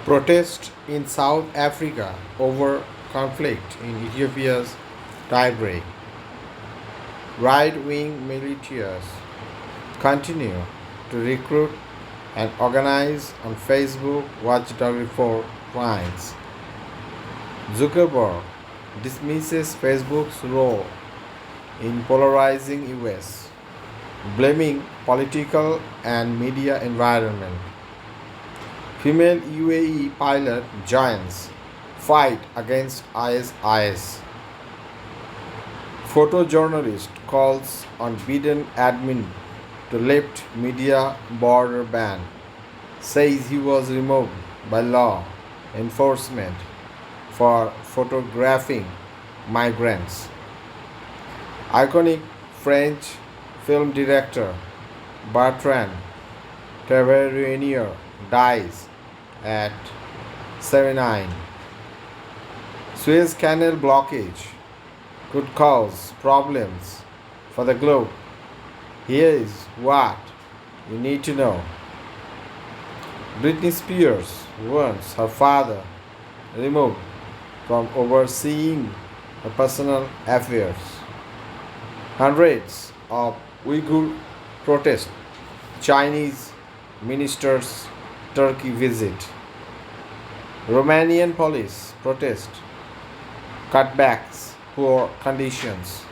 Protest in South Africa over conflict in Ethiopia's Tigray. Right-wing militias continue to recruit and organize on Facebook watchdog for fines. Zuckerberg dismisses Facebook's role in polarizing US, blaming political and media environment. Female UAE pilot joins fight against ISIS. Photojournalist calls on Biden admin to lift media border ban. Says he was removed by law enforcement for photographing migrants. Iconic French film director Bertrand Tavernier dies at 79. Suez Canal blockage could cause problems for the globe. Here is what you need to know. Britney Spears wants her father removed from overseeing her personal affairs. Hundreds of Uyghur protest Chinese minister's Turkey visit. Romanian police protest cutbacks, poor conditions.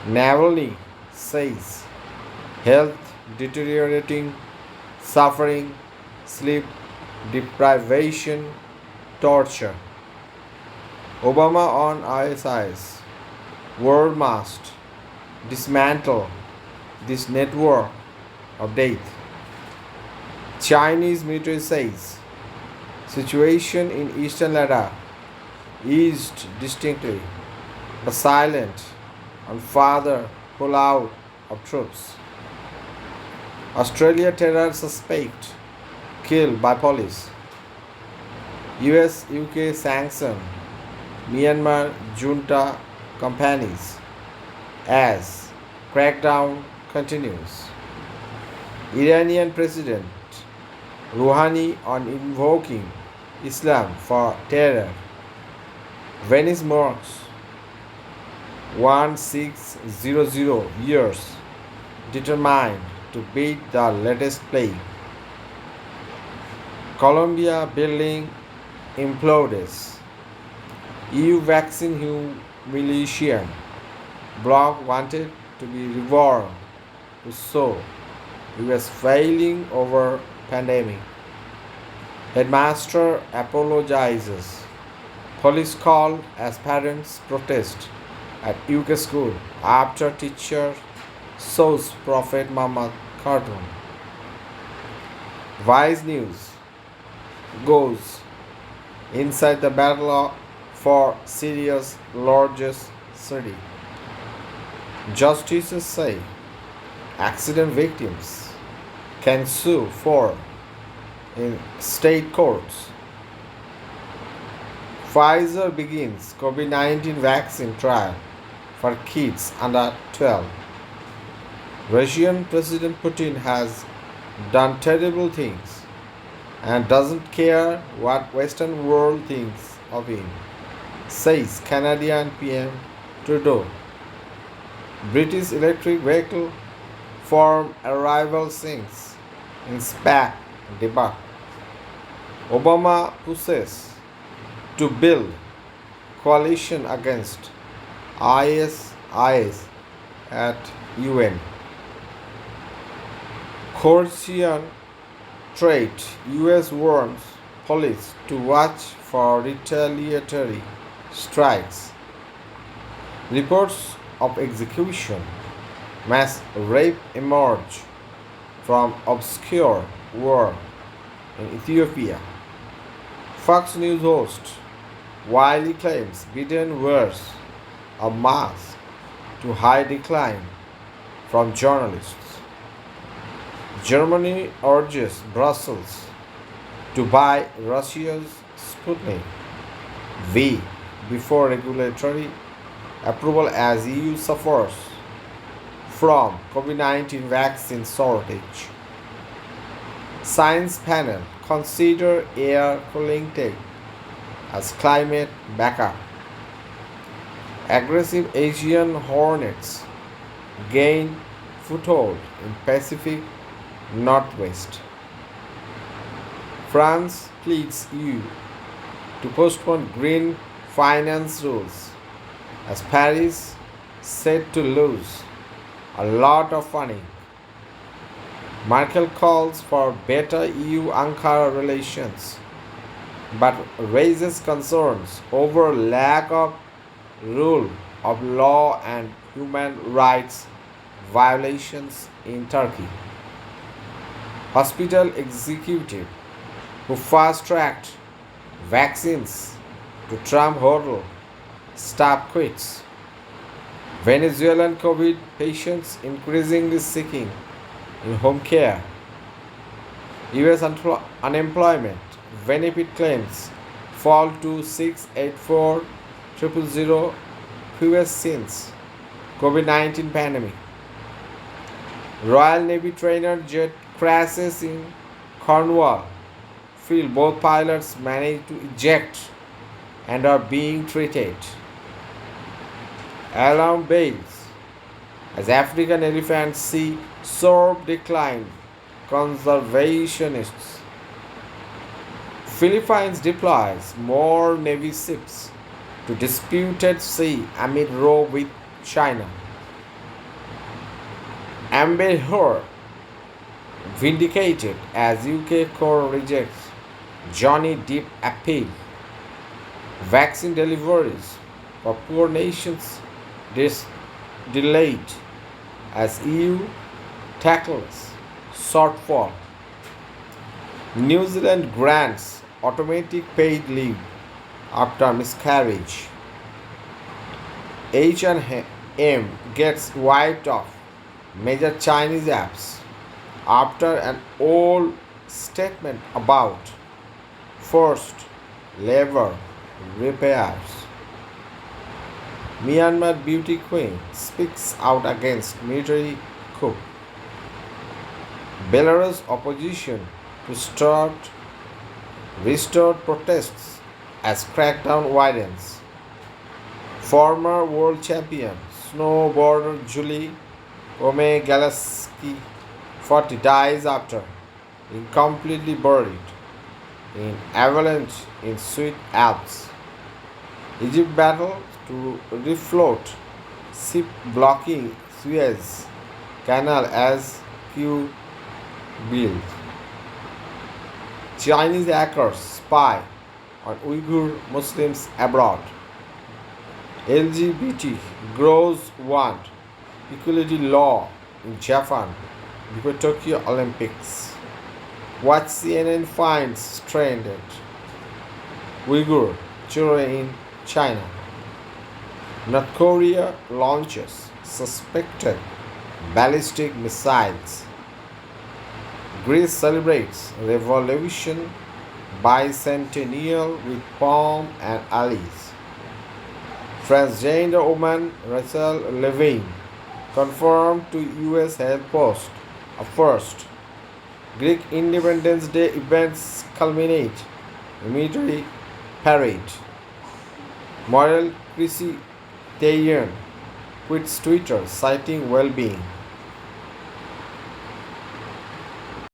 Navalny says health deteriorating, suffering, sleep deprivation, torture. Obama on ISIS. World must dismantle this network of death. Chinese military says situation in eastern Ladakh eased distinctly but silent on further pullout of troops. Australia terror suspect killed by police. US UK sanction Myanmar junta companies as crackdown continues. Iranian President Rouhani on invoking Islam for terror. Venice marks 1600 years determined to beat the latest plague. Colombia building implodes. EU vaccine humiliation. Blog wanted to be reborn to show US failing over pandemic. Headmaster apologizes. Police called as parents protest at UK school after teacher shows Prophet Muhammad cartoon. Vice News goes inside the battle for Syria's largest city. Justices say accident victims can sue for in state courts. Pfizer begins COVID-19 vaccine trial for kids under 12. Russian President Putin has done terrible things and doesn't care what Western world thinks of him, says Canadian PM Trudeau. British electric vehicle firm arrival sinks in SPAC debate. Obama pushes to build coalition against ISIS at UN. Korean threat. US warns police to watch for retaliatory strikes. Reports of execution, mass rape emerge from obscure war in Ethiopia. Fox News host Wiley claims Biden wears a mask to hide decline from journalists. Germany urges Brussels to buy Russia's Sputnik V before regulatory approval as EU suffers from COVID-19 vaccine shortage. Science panel consider air cooling tech as climate backup. Aggressive Asian hornets gain foothold in Pacific Northwest. France pleads EU to postpone green finance rules as Paris said to lose a lot of money. Merkel calls for better EU-Ankara relations but raises concerns over lack of rule of law and human rights violations in Turkey. Hospital executive who fast-tracked vaccines to Trump hotel staff quits. Venezuelan COVID patients increasingly seeking in home care. US unemployment benefit claims fall to 684,000 fewest since COVID-19 pandemic. Royal Navy trainer jet crashes in Cornwall. Field both pilots managed to eject and are being treated. Alarm bells as African elephants see sharp decline. Conservationists. Philippines deploys more Navy ships to disputed sea amid row with China. Amber Heard vindicated as UK court rejects Johnny Depp appeal. Vaccine deliveries for poor nations delayed as EU tackles shortfall. New Zealand grants automatic paid leave after miscarriage. H&M gets wiped off major Chinese apps after an old statement about forced labor repairs. Myanmar beauty queen speaks out against military coup. Belarus opposition to restored protests as crackdown widens. Former world champion snowboarder Julie Omegalaski 40 dies after being completely buried in avalanche in Swiss Alps. Egypt battle to refloat ship blocking Suez Canal as Q build. Chinese hackers spy on Uyghur Muslims abroad. LGBT grows want equality law in Japan before Tokyo Olympics. What CNN finds stranded Uyghur children in China. North Korea launches suspected ballistic missiles. Greece celebrates revolution bicentennial with pomp and allies. Transgender woman Rachel Levine confirmed to US health post a first. Greek Independence Day events culminate in military parade. Moral Chrissy Teigen quits Twitter citing well-being.